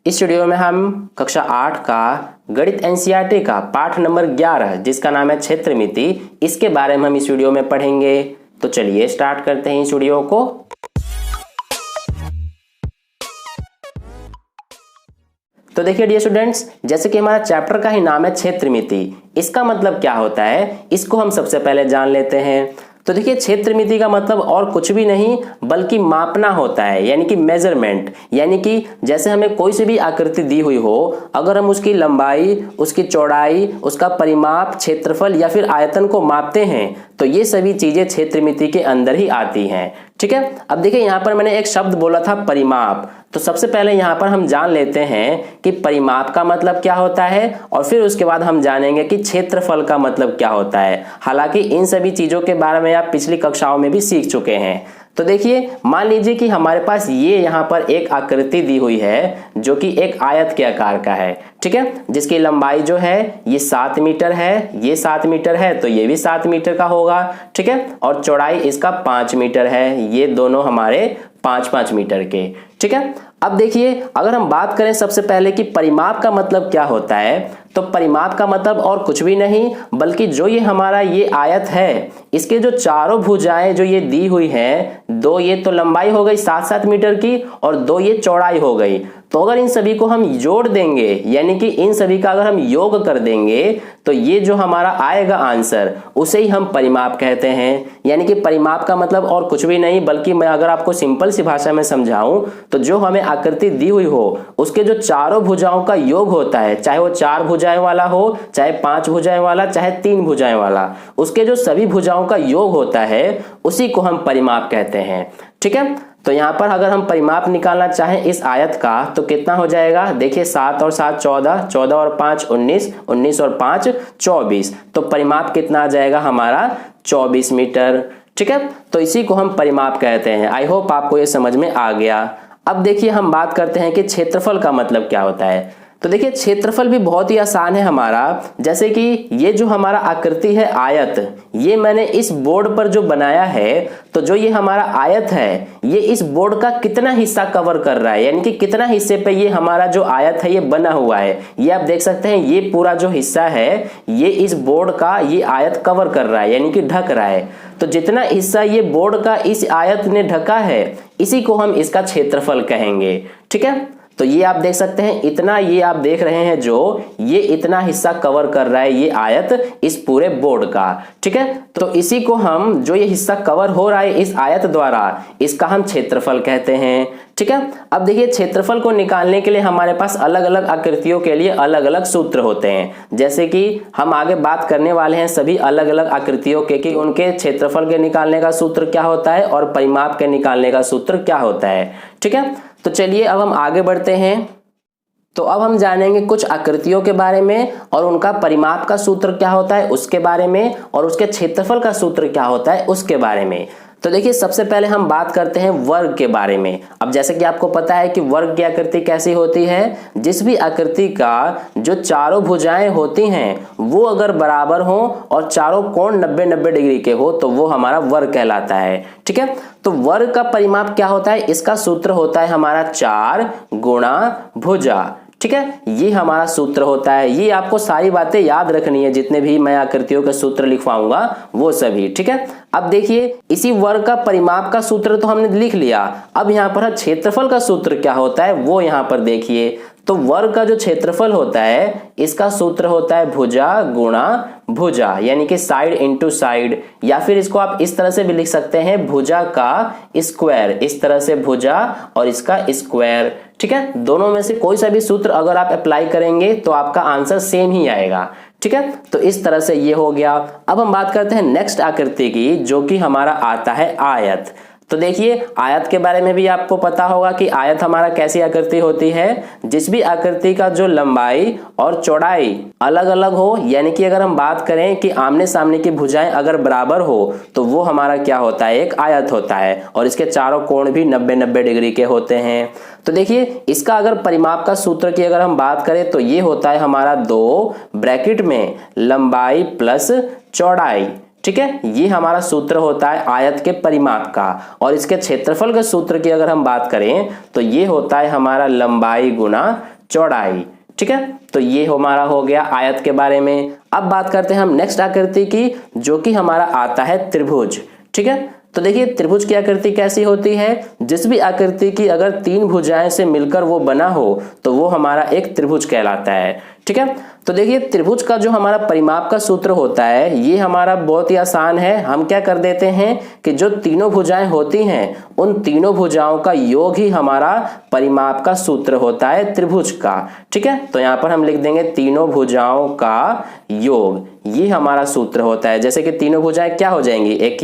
इस वीडियो में हम कक्षा 8 का गणित एनसीईआरटी का पाठ नंबर 11 जिसका नाम है क्षेत्रमिति, इसके बारे में हम इस वीडियो में पढ़ेंगे। तो चलिए स्टार्ट करते हैं इस वीडियो को। तो देखिए डियर स्टूडेंट्स, जैसे कि हमारा चैप्टर का ही नाम है क्षेत्रमिति, इसका मतलब क्या होता है इसको हम सबसे पहले जान लेते हैं। तो देखिए क्षेत्रमिति का मतलब और कुछ भी नहीं बल्कि मापना होता है, यानी कि मेजरमेंट। यानी कि जैसे हमें कोई सी भी आकृति दी हुई हो, अगर हम उसकी लंबाई, उसकी चौड़ाई, उसका परिमाप, क्षेत्रफल या फिर आयतन को मापते हैं तो ये सभी चीजें क्षेत्रमिति के अंदर ही आती हैं। ठीक है, अब देखिए यहाँ पर मैंने एक शब्द बोला था परिमाप। तो सबसे पहले यहाँ पर हम जान लेते हैं कि परिमाप का मतलब क्या होता है और फिर उसके बाद हम जानेंगे कि क्षेत्रफल का मतलब क्या होता है। हालांकि इन सभी चीजों के बारे में आप पिछली कक्षाओं में भी सीख चुके हैं। तो देखिए मान लीजिए कि हमारे पास ये यहाँ पर एक आकृति दी हुई है जो कि एक आयत के आकार का है। ठीक है, जिसकी लंबाई जो है ये 7 मीटर है, ये 7 मीटर है तो ये भी 7 मीटर का होगा। ठीक है, और चौड़ाई इसका 5 मीटर है, ये दोनों हमारे 5-5 मीटर के। ठीक है, अब देखिए अगर हम बात करें सबसे पहले कि परिमाप का मतलब क्या होता है, तो परिमाप का मतलब और कुछ भी नहीं बल्कि जो ये हमारा ये आयत है, इसके जो चारों भुजाएं जो ये दी हुई हैं, 2 ये तो लंबाई हो गई 7-7 मीटर की और 2 ये चौड़ाई हो गई। तो अगर इन सभी को हम जोड़ देंगे, यानी कि इन सभी का अगर हम योग कर देंगे तो ये जो हमारा आएगा आंसर, उसे ही हम परिमाप कहते हैं। यानी कि परिमाप का मतलब और कुछ भी नहीं बल्कि मैं अगर आपको सिंपल सी भाषा में समझाऊं तो जो हमें आकृति दी हुई हो उसके जो चारों भुजाओं का योग होता है, चाहे वो 4 भुजाएं वाला हो, चाहे 5 भुजाएं वाला, चाहे 3 भुजाएं वाला, उसके जो सभी भुजाओं का योग होता है उसी को हम परिमाप कहते हैं। ठीक है, तो यहाँ पर अगर हम परिमाप निकालना चाहें इस आयत का तो कितना हो जाएगा, देखिए 7 और 7 14, 14 और 5 19, 19 और 5 24, तो परिमाप कितना आ जाएगा हमारा 24 मीटर। ठीक है, तो इसी को हम परिमाप कहते हैं। आई होप आपको ये समझ में आ गया। अब देखिए हम बात करते हैं कि क्षेत्रफल का मतलब क्या होता है। तो देखिए क्षेत्रफल भी बहुत ही आसान है हमारा। जैसे कि ये जो हमारा आकृति है आयत, ये मैंने इस बोर्ड पर जो बनाया है, तो जो ये हमारा आयत है ये इस बोर्ड का कितना हिस्सा कवर कर रहा है, यानी कि कितना हिस्से पे ये हमारा जो आयत है ये बना हुआ है। ये आप देख सकते हैं ये पूरा जो हिस्सा है ये इस बोर्ड का ये आयत कवर कर रहा है, यानी कि ढक रहा है। तो जितना हिस्सा ये बोर्ड का इस आयत ने ढका है इसी को हम इसका क्षेत्रफल कहेंगे। ठीक है, तो ये आप देख सकते हैं इतना, ये आप देख रहे हैं जो ये इतना हिस्सा कवर कर रहा है ये आयत इस पूरे बोर्ड का। ठीक है, तो इसी को हम जो ये हिस्सा कवर हो रहा है इस आयत द्वारा, इसका हम क्षेत्रफल कहते हैं। ठीक है, अब देखिए क्षेत्रफल को निकालने के लिए हमारे पास अलग अलग आकृतियों के लिए अलग अलग सूत्र होते हैं। जैसे कि हम आगे बात करने वाले हैं सभी अलग अलग आकृतियों के कि उनके क्षेत्रफल के निकालने का सूत्र क्या होता है और परिमाप के निकालने का सूत्र क्या होता है। ठीक है, तो चलिए अब हम आगे बढ़ते हैं। तो अब हम जानेंगे कुछ आकृतियों के बारे में और उनका परिमाप का सूत्र क्या होता है उसके बारे में, और उसके क्षेत्रफल का सूत्र क्या होता है उसके बारे में। तो देखिए सबसे पहले हम बात करते हैं वर्ग के बारे में। अब जैसे कि आपको पता है कि वर्ग की आकृति कैसी होती है, जिस भी आकृति का जो चारों भुजाएं होती हैं वो अगर बराबर हो और चारों कोण 90-90 डिग्री के हो तो वो हमारा वर्ग कहलाता है। ठीक है, तो वर्ग का परिमाप क्या होता है, इसका सूत्र होता है हमारा 4 गुणा भुजा। ठीक है, ये हमारा सूत्र होता है। ये आपको सारी बातें याद रखनी है, जितने भी मैं आकृतियों के सूत्र लिखवाऊंगा वो सभी। ठीक है, अब देखिए इसी वर्ग का परिमाप का सूत्र तो हमने लिख लिया, अब यहाँ पर क्षेत्रफल का सूत्र क्या होता है वो यहाँ पर देखिए। तो वर्ग का जो क्षेत्रफल होता है इसका सूत्र होता है भुजा गुणा भुजा, यानी कि साइड इंटू साइड, या फिर इसको आप इस तरह से भी लिख सकते हैं भुजा का स्क्वायर, इस तरह से भुजा और इसका स्क्वायर। ठीक है, दोनों में से कोई सा भी सूत्र अगर आप अप्लाई करेंगे तो आपका आंसर सेम ही आएगा। ठीक है, तो इस तरह से ये हो गया। अब हम बात करते हैं नेक्स्ट आकृति की जो कि हमारा आता है आयत। तो देखिए आयत के बारे में भी आपको पता होगा कि आयत हमारा कैसी आकृति होती है, जिस भी आकृति का जो लंबाई और चौड़ाई अलग अलग हो, यानी कि अगर हम बात करें कि आमने सामने की भुजाएं अगर बराबर हो तो वो हमारा क्या होता है, एक आयत होता है, और इसके चारों कोण भी 90-90 डिग्री के होते हैं। तो देखिए इसका अगर परिमाप का सूत्र की अगर हम बात करें तो ये होता है हमारा 2 ब्रैकेट में लंबाई प्लस चौड़ाई। ठीक है, ये हमारा सूत्र होता है आयत के परिमाप का। और इसके क्षेत्रफल के सूत्र की अगर हम बात करें तो ये होता है हमारा लंबाई गुना चौड़ाई। ठीक है, तो ये हमारा हो गया आयत के बारे में। अब बात करते हैं हम नेक्स्ट आकृति की, जो कि हमारा आता है त्रिभुज। ठीक है, तो देखिए त्रिभुज की आकृति कैसी होती है, जिस भी आकृति की अगर 3 भुजाएं से मिलकर वो बना हो तो वो हमारा एक त्रिभुज कहलाता है। ठीक है, तो देखिए त्रिभुज का जो हमारा परिमाप का सूत्र होता है ये हमारा बहुत ही आसान है। हम क्या कर देते हैं कि जो तीनों भुजाएं होती हैं उन तीनों भुजाओं का योग ही हमारा परिमाप का सूत्र होता है त्रिभुज का। ठीक है, तो यहाँ पर हम लिख देंगे तीनों भुजाओं का योग, ये हमारा सूत्र होता है। जैसे कि तीनों भुजाएं क्या हो जाएंगी, एक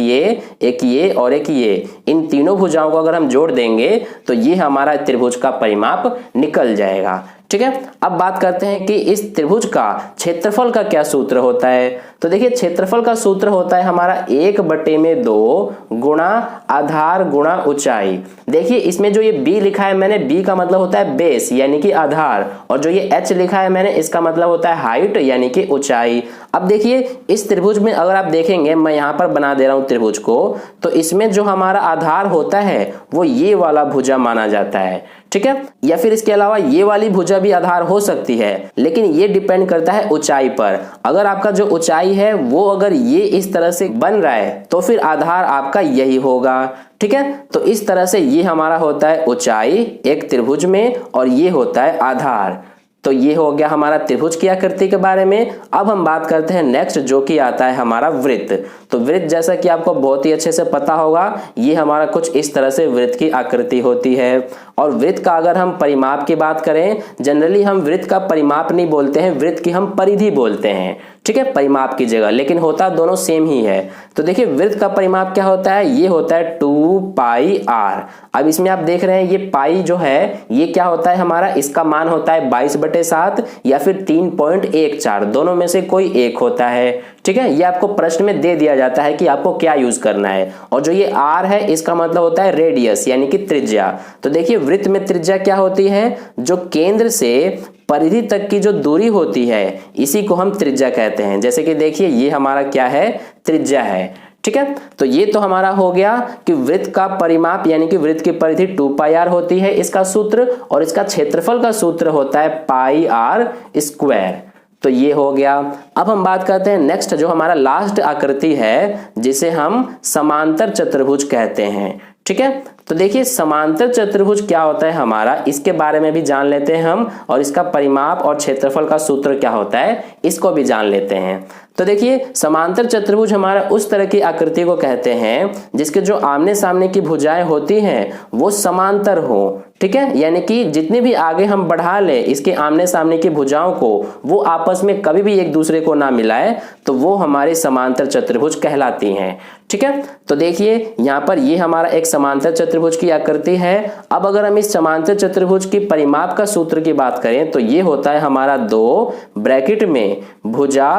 ये और एक ये, इन तीनों भुजाओं को अगर हम जोड़ देंगे तो ये हमारा त्रिभुज का परिमाप निकल जाएगा। ठीक है, अब बात करते हैं कि इस त्रिभुज का क्षेत्रफल का क्या सूत्र होता है। तो देखिए क्षेत्रफल का सूत्र होता है हमारा 1/2 गुणा आधार गुणा ऊंचाई। देखिए इसमें जो ये b लिखा है मैंने, b का मतलब होता है बेस यानी कि आधार, और जो ये h लिखा है मैंने इसका मतलब होता है हाइट यानी कि ऊंचाई। अब देखिए इस त्रिभुज में अगर आप देखेंगे, मैं यहाँ पर बना दे रहा हूँ त्रिभुज को, तो इसमें जो हमारा आधार होता है वो ये वाला भुजा माना जाता है। ठीक है, या फिर इसके अलावा ये वाली भुजा भी आधार हो सकती है, लेकिन ये डिपेंड करता है ऊंचाई पर। अगर आपका जो ऊंचाई है वो अगर ये इस तरह से बन रहा है तो फिर आधार आपका यही होगा। ठीक है, तो इस तरह से ये हमारा होता है ऊंचाई एक त्रिभुज में और ये होता है आधार। तो ये हो गया हमारा त्रिभुज की आकृति के बारे में। अब हम बात करते हैं नेक्स्ट, जो कि आता है हमारा वृत्त। तो वृत्त जैसा कि आपको बहुत ही अच्छे से पता होगा, ये हमारा कुछ इस तरह से वृत्त की आकृति होती है। और वृत्त का अगर हम परिमाप की बात करें, जनरली हम वृत्त का परिमाप नहीं बोलते हैं, वृत्त की हम परिधि बोलते हैं। ठीक है, परिमाप की जगह, लेकिन होता दोनों सेम ही है। तो देखिए वृत्त का परिमाप क्या होता है, ये होता है 2πr। अब इसमें आप देख रहे हैं ये पाई जो है ये क्या होता है हमारा, इसका मान होता है 22/7 या फिर 3.14, दोनों में से कोई एक होता है। ठीक है, ये आपको प्रश्न में दे दिया जाता है कि आपको क्या यूज करना है। और जो ये r है इसका मतलब होता है रेडियस यानी कि त्रिज्या। तो देखिए वृत्त में त्रिज्या क्या होती है, जो केंद्र से परिधि तक की जो दूरी होती है इसी को हम त्रिज्या कहते हैं। जैसे कि देखिए ये हमारा क्या है, त्रिज्या है। ठीक है, तो ये तो हमारा हो गया कि वृत्त का परिमाप यानी कि वृत्त की परिधि 2πr होती है इसका सूत्र, और इसका क्षेत्रफल का सूत्र होता है πr²। तो ये हो गया। अब हम बात करते हैं नेक्स्ट, जो हमारा लास्ट आकृति है जिसे हम समांतर चतुर्भुज कहते हैं। ठीक है, तो देखिए समांतर चतुर्भुज क्या होता है हमारा, इसके बारे में भी जान लेते हैं हम, और इसका परिमाप और क्षेत्रफल का सूत्र क्या होता है इसको भी जान लेते हैं। तो देखिए समांतर चतुर्भुज हमारा उस तरह की आकृति को कहते हैं जिसके जो आमने सामने की भुजाएं होती हैं वो समांतर हो। ठीक है, यानी कि जितने भी आगे हम बढ़ा लें इसके आमने सामने की भुजाओं को, वो आपस में कभी भी एक दूसरे को ना मिलाए, तो वो हमारी समांतर चतुर्भुज कहलाती हैं। ठीक है, तो देखिए यहाँ पर ये हमारा एक समांतर चतुर्भुज की आकृति है। अब अगर हम इस समांतर चतुर्भुज की परिमाप का सूत्र की बात करें तो ये होता है हमारा 2 ब्रैकेट में भुजा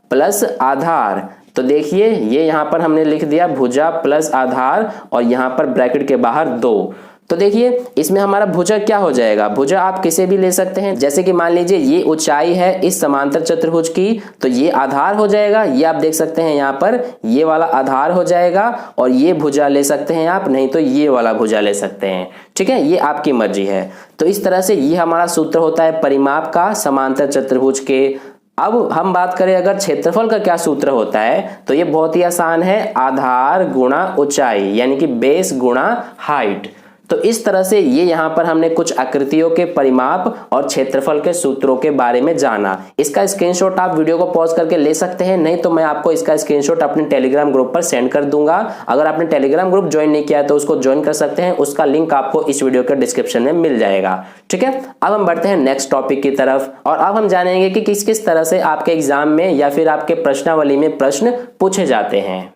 प्लस आधार। तो देखिए ये यहाँ पर हमने लिख दिया भुजा प्लस आधार और यहाँ पर ब्रैकेट के बाहर 2। तो देखिए इसमें हमारा भुजा क्या हो जाएगा, भुजा आप किसे भी ले सकते हैं। जैसे कि मान लीजिए ये ऊंचाई है इस समांतर चतुर्भुज की, तो ये आधार हो जाएगा। ये आप देख सकते हैं यहाँ पर ये वाला आधार हो जाएगा, और ये भुजा ले सकते हैं आप, नहीं तो ये वाला भुजा ले सकते हैं। ठीक है, ये आपकी मर्जी है। तो इस तरह से ये हमारा सूत्र होता है परिमाप का समांतर चतुर्भुज के। अब हम बात करें अगर क्षेत्रफल का क्या सूत्र होता है, तो ये बहुत ही आसान है, आधार गुणा ऊंचाई यानी कि बेस गुणा हाइट। तो इस तरह से ये यहाँ पर हमने कुछ आकृतियों के परिमाप और क्षेत्रफल के सूत्रों के बारे में जाना। इसका स्क्रीनशॉट आप वीडियो को पॉज करके ले सकते हैं, नहीं तो मैं आपको इसका स्क्रीनशॉट अपने टेलीग्राम ग्रुप पर सेंड कर दूंगा। अगर आपने टेलीग्राम ग्रुप ज्वाइन नहीं किया है तो उसको ज्वाइन कर सकते हैं, उसका लिंक आपको इस वीडियो के डिस्क्रिप्शन में मिल जाएगा। ठीक है, अब हम बढ़ते हैं नेक्स्ट टॉपिक की तरफ, और अब हम जानेंगे कि किस किस तरह से आपके एग्जाम में या फिर आपके प्रश्नावली में प्रश्न पूछे जाते हैं।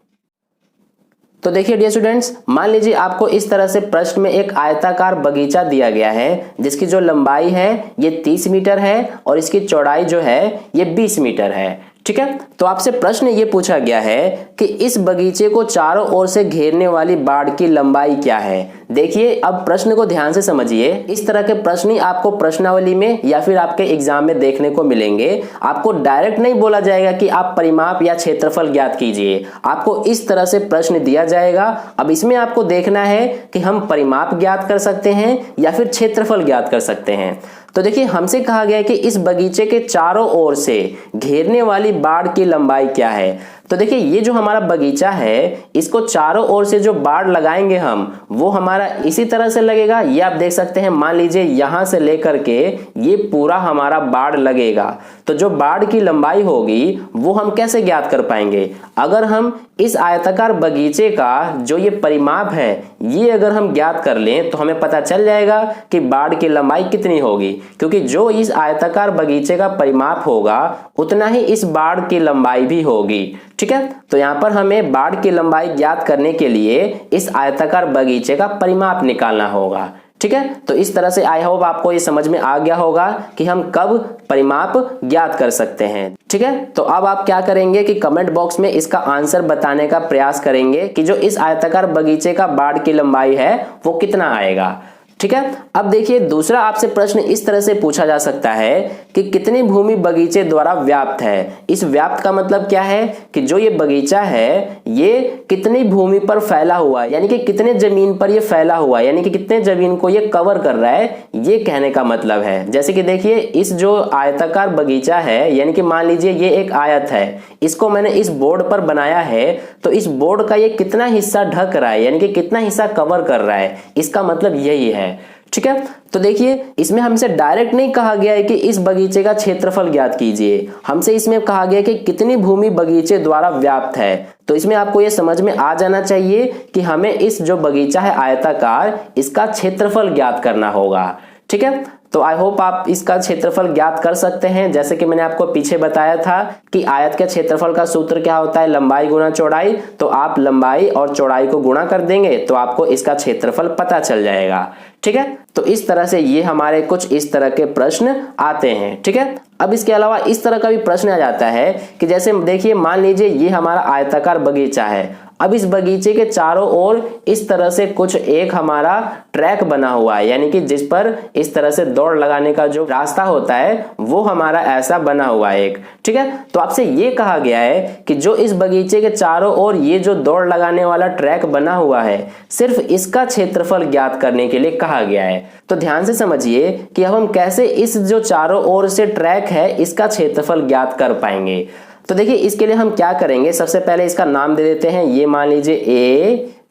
तो देखिए डियर स्टूडेंट्स, मान लीजिए आपको इस तरह से प्रश्न में एक आयताकार बगीचा दिया गया है जिसकी जो लंबाई है ये 30 मीटर है और इसकी चौड़ाई जो है ये 20 मीटर है। ठीक है, तो आपसे प्रश्न ये पूछा गया है कि इस बगीचे को चारों ओर से घेरने वाली बाड़ की लंबाई क्या है। देखिए अब प्रश्न को ध्यान से समझिए, इस तरह के प्रश्न ही आपको प्रश्नावली में या फिर आपके एग्जाम में देखने को मिलेंगे। आपको डायरेक्ट नहीं बोला जाएगा कि आप परिमाप या क्षेत्रफल ज्ञात कीजिए, आपको इस तरह से प्रश्न दिया जाएगा। अब इसमें आपको देखना है कि हम परिमाप ज्ञात कर सकते हैं या फिर क्षेत्रफल ज्ञात कर सकते हैं। तो देखिए हमसे कहा गया है कि इस बगीचे के चारों ओर से घेरने वाली बाड़ की लंबाई क्या है। तो देखिए ये जो हमारा बगीचा है, इसको चारों ओर से जो बाड़ लगाएंगे हम, वो हमारा इसी तरह से लगेगा। ये आप देख सकते हैं, मान लीजिए यहां से लेकर के ये पूरा हमारा बाड़ लगेगा। तो जो बाड़ की लंबाई होगी वो हम कैसे ज्ञात कर पाएंगे? अगर हम इस आयताकार बगीचे का जो ये परिमाप है ये अगर हम ज्ञात कर लें तो हमें पता चल जाएगा कि बाड़ की लंबाई कितनी होगी, क्योंकि जो इस आयताकार बगीचे का परिमाप होगा उतना ही इस बाड़ की लंबाई भी होगी। ठीक है, तो यहाँ पर हमें बाड़ की लंबाई ज्ञात करने के लिए इस आयताकार बगीचे का परिमाप निकालना होगा। ठीक है, तो इस तरह से आई होप आपको ये समझ में आ गया होगा कि हम कब परिमाप ज्ञात कर सकते हैं। ठीक है, तो अब आप क्या करेंगे कि कमेंट बॉक्स में इसका आंसर बताने का प्रयास करेंगे कि जो इस आयताकार बगीचे का बाड़ की लंबाई है वो कितना आएगा। ठीक है, अब देखिए दूसरा आपसे प्रश्न इस तरह से पूछा जा सकता है कि कितनी भूमि बगीचे द्वारा व्याप्त है। इस व्याप्त का मतलब क्या है कि जो ये बगीचा है ये कितनी भूमि पर फैला हुआ है, यानी कि कितने जमीन पर ये फैला हुआ है, यानी कि कितने जमीन को ये कवर कर रहा है, ये कहने का मतलब है। जैसे कि देखिए इस जो आयताकार बगीचा है, यानी कि मान लीजिए ये एक आयत है, इसको मैंने इस बोर्ड पर बनाया है, तो इस बोर्ड का ये कितना हिस्सा ढक रहा है, यानी कि कितना हिस्सा कवर कर रहा है, इसका मतलब यही है। ठीक है, तो देखिए इसमें हमसे डायरेक्ट नहीं कहा गया है कि इस बगीचे का क्षेत्रफल ज्ञात कीजिए, हमसे इसमें कहा गया है कि कितनी भूमि बगीचे द्वारा व्याप्त है। तो इसमें आपको ये समझ में आ जाना चाहिए कि हमें इस जो बगीचा है आयताकार, इसका क्षेत्रफल ज्ञात करना होगा। ठीक है, तो आई होप आप इसका क्षेत्रफल ज्ञात कर सकते हैं। जैसे कि मैंने आपको पीछे बताया था कि आयत के क्षेत्रफल का सूत्र क्या होता है, लंबाई गुना चौड़ाई। तो आप लंबाई और चौड़ाई को गुणा कर देंगे तो आपको इसका क्षेत्रफल पता चल जाएगा। ठीक है, तो इस तरह से ये हमारे कुछ इस तरह के प्रश्न आते हैं। ठीक है, अब इसके अलावा इस तरह का भी प्रश्न आ जाता है कि जैसे देखिए मान लीजिए ये हमारा आयताकार बगीचा है, अब इस बगीचे के चारों ओर इस तरह से कुछ एक हमारा ट्रैक बना हुआ है, यानी कि जिस पर इस तरह से दौड़ लगाने का जो रास्ता होता है वो हमारा ऐसा बना हुआ है एक। ठीक है, तो आपसे ये कहा गया है कि जो इस बगीचे के चारों ओर ये जो दौड़ लगाने वाला ट्रैक बना हुआ है, सिर्फ इसका क्षेत्रफल ज्ञात करने के लिए कहा गया है। तो ध्यान से समझिए कि अब हम कैसे इस जो चारों ओर से ट्रैक है इसका क्षेत्रफल ज्ञात कर पाएंगे। तो देखिए इसके लिए हम क्या करेंगे, सबसे पहले इसका नाम दे देते हैं। ये मान लीजिए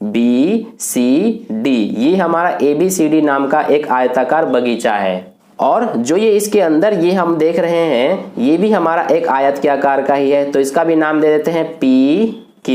ABCD, ये हमारा ABCD नाम का एक आयताकार बगीचा है, और जो ये इसके अंदर ये हम देख रहे हैं ये भी हमारा एक आयत के आकार का ही है। तो इसका भी नाम दे देते हैं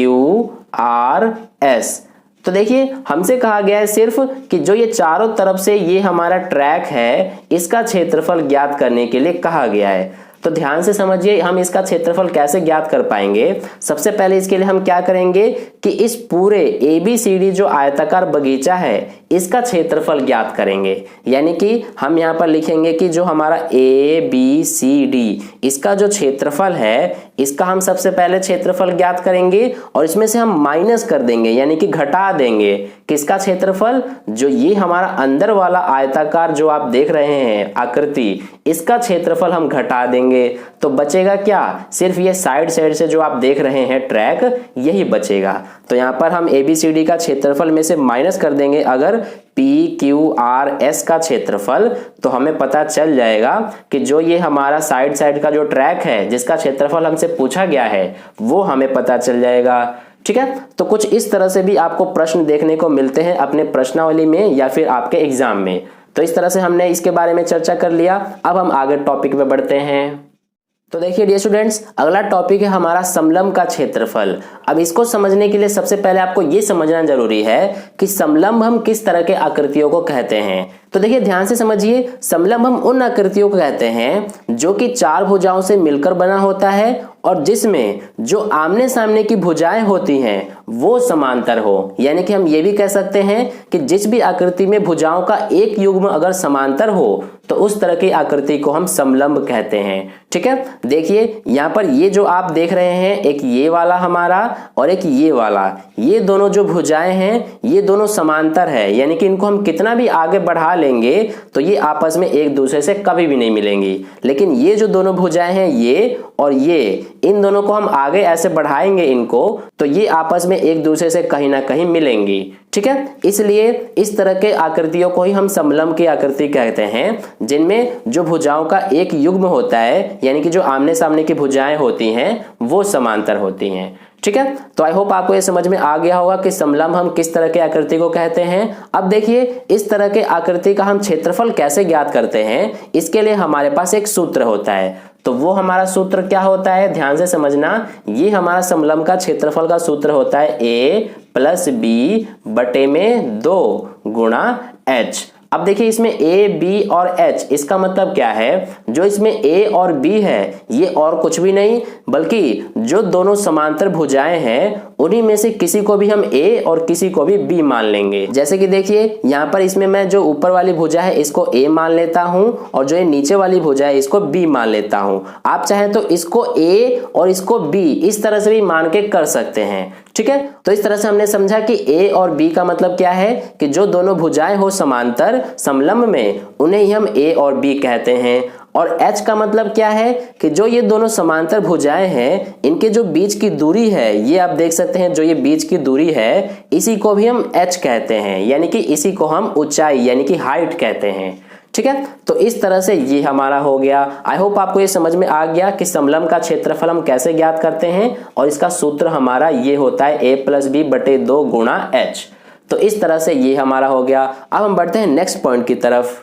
PQRS। तो देखिए हमसे कहा गया है सिर्फ कि जो ये चारों तरफ से ये हमारा ट्रैक है इसका क्षेत्रफल ज्ञात करने के लिए कहा गया है। तो ध्यान से समझिए हम इसका क्षेत्रफल कैसे ज्ञात कर पाएंगे। सबसे पहले इसके लिए हम क्या करेंगे कि इस पूरे ABCD जो आयताकार बगीचा है इसका क्षेत्रफल ज्ञात करेंगे, यानी कि हम यहाँ पर लिखेंगे कि जो हमारा ABCD इसका जो क्षेत्रफल है इसका हम सबसे पहले क्षेत्रफल ज्ञात करेंगे और इसमें से हम माइनस कर देंगे, यानी कि घटा देंगे किसका क्षेत्रफल, जो ये हमारा अंदर वाला आयताकार जो आप देख रहे हैं आकृति, इसका क्षेत्रफल हम घटा देंगे। तो बचेगा क्या, सिर्फ ये साइड से जो आप देख रहे हैं ट्रैक, यही बचेगा। तो यहाँ पर हम ABCD का क्षेत्रफल में से माइनस कर देंगे अगर PQRS का क्षेत्रफल, तो हमें पता चल जाएगा कि जो ये हमारा साइड का जो ट्रैक है जिसका क्षेत्रफल हमसे पूछा गया है वो हमें पता चल जाएगा। ठीक है, तो कुछ इस तरह से भी आपको प्रश्न देखने को मिलते हैं अपने प्रश्नावली में या फिर आपके एग्जाम में। तो इस तरह से हमने इसके बारे में चर्चा कर लिया। अब हम आगे टॉपिक पे बढ़ते हैं। तो देखिए डियर स्टूडेंट्स, अगला टॉपिक है हमारा समलंब का क्षेत्रफल। अब इसको समझने के लिए सबसे पहले आपको ये समझना जरूरी है कि समलंब हम किस तरह के आकृतियों को कहते हैं। तो देखिए ध्यान से समझिए, समलंब हम उन आकृतियों को कहते हैं जो कि चार भुजाओं से मिलकर बना होता है और जिसमें जो आमने सामने की भुजाएं होती हैं वो समांतर हो। यानी कि हम ये भी कह सकते हैं कि जिस भी आकृति में भुजाओं का एक युग्म अगर समांतर हो तो उस तरह की आकृति को हम समलंब कहते हैं। ठीक है, देखिए यहाँ पर ये जो आप देख रहे हैं, एक ये वाला हमारा और एक ये वाला, ये दोनों जो भुजाएं हैं ये दोनों समांतर है। यानी कि इनको हम कितना भी आगे बढ़ा लेंगे तो ये आपस में एक दूसरे से कभी भी नहीं मिलेंगी। लेकिन ये जो दोनों भुजाएं हैं ये और ये, इन दोनों को हम आगे ऐसे बढ़ाएंगे इनको तो ये आपस में एक दूसरे से कहीं ना कहीं मिलेंगी। ठीक है, इसलिए इस तरह के आकृतियों को ही हम समलंब की आकृति कहते हैं जिनमें जो भुजाओं का एक युग्म होता है, यानी कि जो आमने सामने की भुजाएं होती हैं वो समांतर होती हैं। ठीक है, तो आई होप आपको ये समझ में आ गया होगा कि समलंब हम किस तरह के आकृति को कहते हैं। अब देखिए इस तरह के आकृति का हम क्षेत्रफल कैसे ज्ञात करते हैं, इसके लिए हमारे पास एक सूत्र होता है। तो वो हमारा सूत्र क्या होता है, ध्यान से समझना। ये हमारा समलंब का क्षेत्रफल का सूत्र होता है a + b बटे में 2 गुणा h। अब देखिए इसमें a, b और h, इसका मतलब क्या है, जो इसमें a और b है ये और कुछ भी नहीं बल्कि जो दोनों समांतर भुजाएं हैं उन्हीं में से किसी को भी हम a और किसी को भी b मान लेंगे। जैसे कि देखिए यहाँ पर इसमें मैं जो ऊपर वाली भुजा है इसको a मान लेता हूं और जो ये नीचे वाली भुजा है इसको b मान लेता हूं। आप चाहें तो इसको a और इसको b इस तरह से भी मान के कर सकते हैं। ठीक है, तो इस तरह से हमने समझा कि a और b का मतलब क्या है कि जो दोनों भुजाएं हो समांतर समलंब में उन्हें ही हम a और b कहते हैं। और h का मतलब क्या है कि जो ये दोनों समांतर भुजाएं हैं इनके जो बीच की दूरी है, ये आप देख सकते हैं जो ये बीच की दूरी है इसी को भी हम h कहते हैं, यानी कि इसी को हम ऊंचाई यानी कि हाइट कहते हैं। ठीक है, तो इस तरह से ये हमारा हो गया। आई होप आपको ये समझ में आ गया कि समलंब का क्षेत्रफल हम कैसे ज्ञात करते हैं और इसका सूत्र हमारा ये होता है a + b बटे 2 गुणा h। तो इस तरह से ये हमारा हो गया। अब हम बढ़ते हैं नेक्स्ट पॉइंट की तरफ।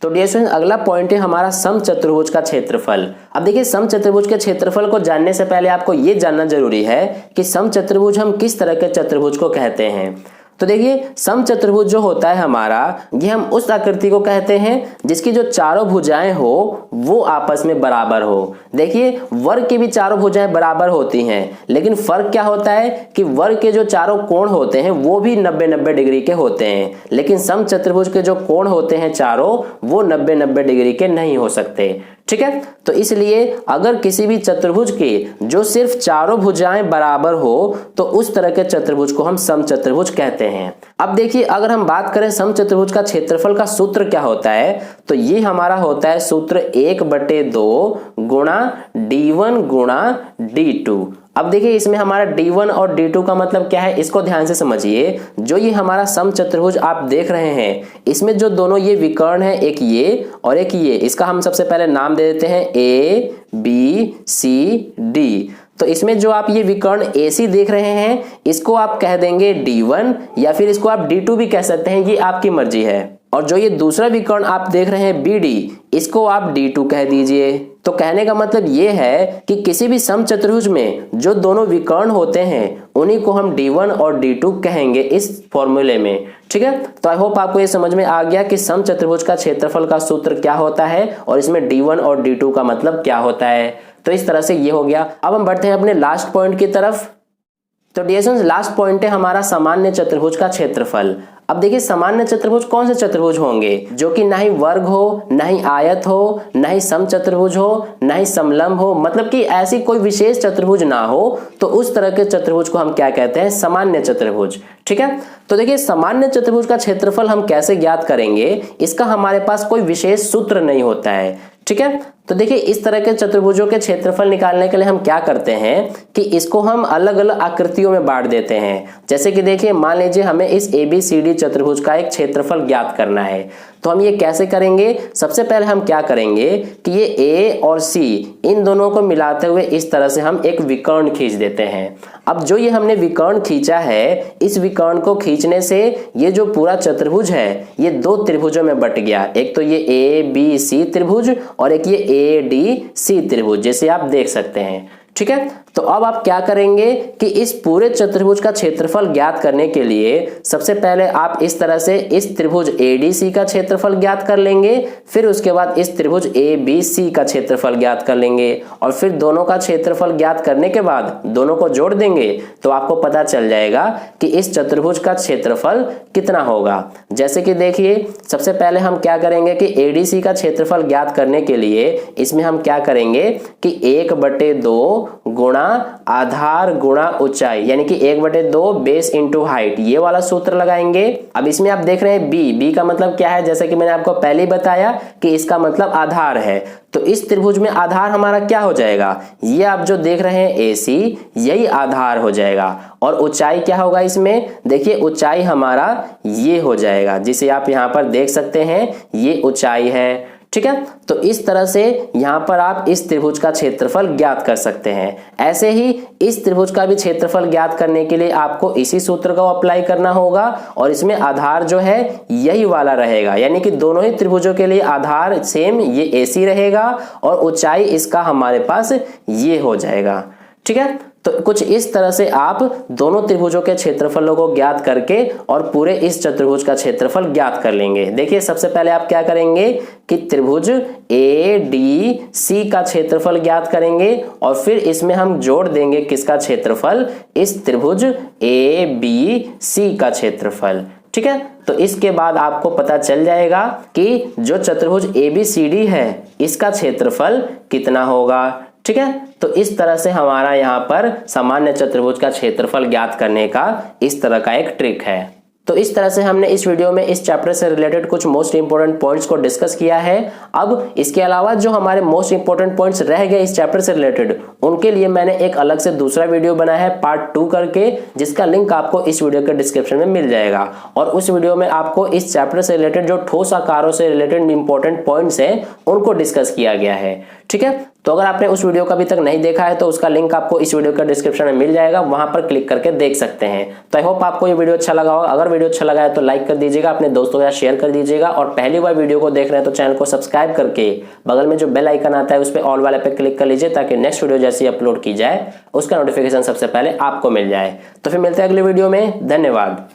तो डियर स्टूडेंट, अगला पॉइंट है हमारा समचतुर्भुज का क्षेत्रफल। अब देखिए समचतुर्भुज के क्षेत्रफल को जानने से पहले आपको ये जानना जरूरी है कि समचतुर्भुज हम किस तरह के चतुर्भुज को कहते हैं। तो देखिए समचतुर्भुज जो होता है हमारा, ये हम उस आकृति को कहते हैं जिसकी जो चारों भुजाएं हो वो आपस में बराबर हो। देखिए वर्ग की भी चारों भुजाएं बराबर होती हैं, लेकिन फर्क क्या होता है कि वर्ग के जो चारों कोण होते हैं वो भी 90-90 डिग्री के होते हैं, लेकिन समचतुर्भुज के जो कोण होते हैं चारों वो 90-90 डिग्री के नहीं हो सकते। ठीक है, तो इसलिए अगर किसी भी चतुर्भुज के जो सिर्फ चारों भुजाएं बराबर हो तो उस तरह के चतुर्भुज को हम समचतुर्भुज कहते हैं। अब देखिए अगर हम बात करें समचतुर्भुज का क्षेत्रफल का सूत्र क्या होता है, तो ये हमारा होता है सूत्र 1/2 गुणा d1 गुणा d2। अब देखिए इसमें हमारा d1 और d2 का मतलब क्या है, इसको ध्यान से समझिए। जो ये हमारा समचतुर्भुज आप देख रहे हैं इसमें जो दोनों ये विकर्ण है, एक ये और एक ये, इसका हम सबसे पहले नाम दे देते हैं a b c d। तो इसमें जो आप ये विकर्ण AC देख रहे हैं इसको आप कह देंगे d1 या फिर इसको आप d2 भी कह सकते हैं, ये आपकी मर्जी है। और जो ये दूसरा विकर्ण आप देख रहे हैं BD, इसको आप d2 कह दीजिए। तो कहने का मतलब ये है कि किसी भी समचतुर्भुज में जो दोनों विकर्ण होते हैं उन्हीं को हम d1 और d2 कहेंगे इस फॉर्मूले में। ठीक है, तो आई होप आपको ये समझ में आ गया कि समचतुर्भुज का क्षेत्रफल का सूत्र क्या होता है और इसमें d1 और d2 का मतलब क्या होता है। तो इस तरह से ये हो गया। अब हम बढ़ते हैं अपने लास्ट पॉइंट की तरफ। तो डियर स्टूडेंट्स, लास्ट पॉइंट है हमारा सामान्य चतुर्भुज का क्षेत्रफल। अब देखिए सामान्य चतुर्भुज कौन से चतुर्भुज होंगे जो कि ना ही वर्ग हो, ना ही आयत हो, ना ही समचतुर्भुज हो, ना ही समलंब हो, मतलब कि ऐसी कोई विशेष चतुर्भुज ना हो, तो उस तरह के चतुर्भुज को हम क्या कहते हैं, सामान्य चतुर्भुज। ठीक है, तो देखिए सामान्य चतुर्भुज का क्षेत्रफल हम कैसे ज्ञात करेंगे, इसका हमारे पास कोई विशेष सूत्र नहीं होता है। ठीक है, तो देखिए इस तरह के चतुर्भुजों के क्षेत्रफल निकालने के लिए हम क्या करते हैं कि इसको हम अलग अलग आकृतियों में बांट देते हैं। जैसे कि देखिए मान लीजिए हमें इस ABCD चतुर्भुज का एक क्षेत्रफल ज्ञात करना है, तो हम ये कैसे करेंगे। सबसे पहले हम क्या करेंगे कि ये A और C इन दोनों को मिलाते हुए इस तरह से हम एक विकर्ण खींच देते हैं। अब जो ये हमने विकर्ण खींचा है, इस विकर्ण को खींचने से ये जो पूरा चतुर्भुज है ये दो त्रिभुजों में बट गया। एक तो ये ABC त्रिभुज और एक ये ADC त्रिभुज, जैसे आप देख सकते हैं। ठीक है, तो अब आप क्या करेंगे कि इस पूरे चतुर्भुज का क्षेत्रफल ज्ञात करने के लिए सबसे पहले आप इस तरह से इस त्रिभुज एडीसी का क्षेत्रफल ज्ञात कर लेंगे, फिर उसके बाद इस त्रिभुज एबीसी का क्षेत्रफल ज्ञात कर लेंगे और फिर दोनों का क्षेत्रफल ज्ञात करने के बाद दोनों को जोड़ देंगे तो आपको पता चल जाएगा कि इस चतुर्भुज का क्षेत्रफल कितना होगा। जैसे कि देखिए सबसे पहले हम क्या करेंगे कि एडीसी का क्षेत्रफल ज्ञात करने के लिए इसमें हम क्या करेंगे कि 1/2 गुणा आधार गुणा ऊंचाई, यानी कि 1/2 बेस इंटू हाइट, ये वाला सूत्र लगाएंगे। अब इसमें आप देख रहे हैं बी का मतलब क्या है, जैसे कि मैंने आपको पहले ही बताया कि इसका मतलब आधार है। तो इस त्रिभुज में आधार हमारा क्या हो जाएगा, ये आप जो देख रहे हैं एसी, यही आधार हो जाएगा। और ऊंचाई क्या होगा इसमें, देखिए ऊंचाई हमारा ये हो जाएगा, जिसे आप यहां पर देख सकते हैं, ये ऊंचाई है। ठीक है, तो इस तरह से यहां पर आप इस त्रिभुज का क्षेत्रफल ज्ञात कर सकते हैं। ऐसे ही इस त्रिभुज का भी क्षेत्रफल ज्ञात करने के लिए आपको इसी सूत्र को अप्लाई करना होगा और इसमें आधार जो है यही वाला रहेगा, यानी कि दोनों ही त्रिभुजों के लिए आधार सेम ये एसी रहेगा और ऊंचाई इसका हमारे पास ये हो जाएगा। ठीक है, तो कुछ इस तरह से आप दोनों त्रिभुजों के क्षेत्रफलों को ज्ञात करके और पूरे इस चतुर्भुज का क्षेत्रफल ज्ञात कर लेंगे। देखिए सबसे पहले आप क्या करेंगे कि त्रिभुज एडीसी का क्षेत्रफल ज्ञात करेंगे और फिर इसमें हम जोड़ देंगे किसका क्षेत्रफल, इस त्रिभुज एबीसी का क्षेत्रफल। ठीक है, तो इसके बाद आपको पता चल जाएगा कि जो चतुर्भुज एबीसीडी है इसका क्षेत्रफल कितना होगा। ठीक है, तो इस तरह से हमारा यहाँ पर सामान्य चतुर्भुज का क्षेत्रफल ज्ञात करने का इस तरह का एक ट्रिक है। तो इस तरह से हमने इस वीडियो में इस चैप्टर से रिलेटेड कुछ मोस्ट इंपोर्टेंट पॉइंट्स को डिस्कस किया है। अब इसके अलावा जो हमारे मोस्ट इंपोर्टेंट पॉइंट्स रह गए इस चैप्टर से रिलेटेड, उनके लिए मैंने एक अलग से दूसरा वीडियो बनाया है पार्ट 2 करके, जिसका लिंक आपको इस वीडियो के डिस्क्रिप्शन में मिल जाएगा। और उस वीडियो में आपको इस चैप्टर से रिलेटेड जो ठोस आकारों से रिलेटेड इंपॉर्टेंट पॉइंट्स हैं उनको डिस्कस किया गया है। ठीक है, तो अगर आपने उस वीडियो को अभी तक नहीं देखा है तो उसका लिंक आपको इस वीडियो का डिस्क्रिप्शन में मिल जाएगा, वहां पर क्लिक करके देख सकते हैं। तो आई होप आपको ये वीडियो अच्छा लगा होगा। अगर वीडियो अच्छा लगा है तो लाइक कर दीजिएगा, अपने दोस्तों के साथ शेयर कर दीजिएगा और पहली बार वीडियो को देख रहे हैं तो चैनल को सब्सक्राइब करके बगल में जो बेल आइकन आता है उस पर ऑल वाले पे क्लिक कर लीजिए, ताकि नेक्स्ट वीडियो जैसी अपलोड की जाए उसका नोटिफिकेशन सबसे पहले आपको मिल जाए। तो फिर मिलते हैं अगले वीडियो में, धन्यवाद।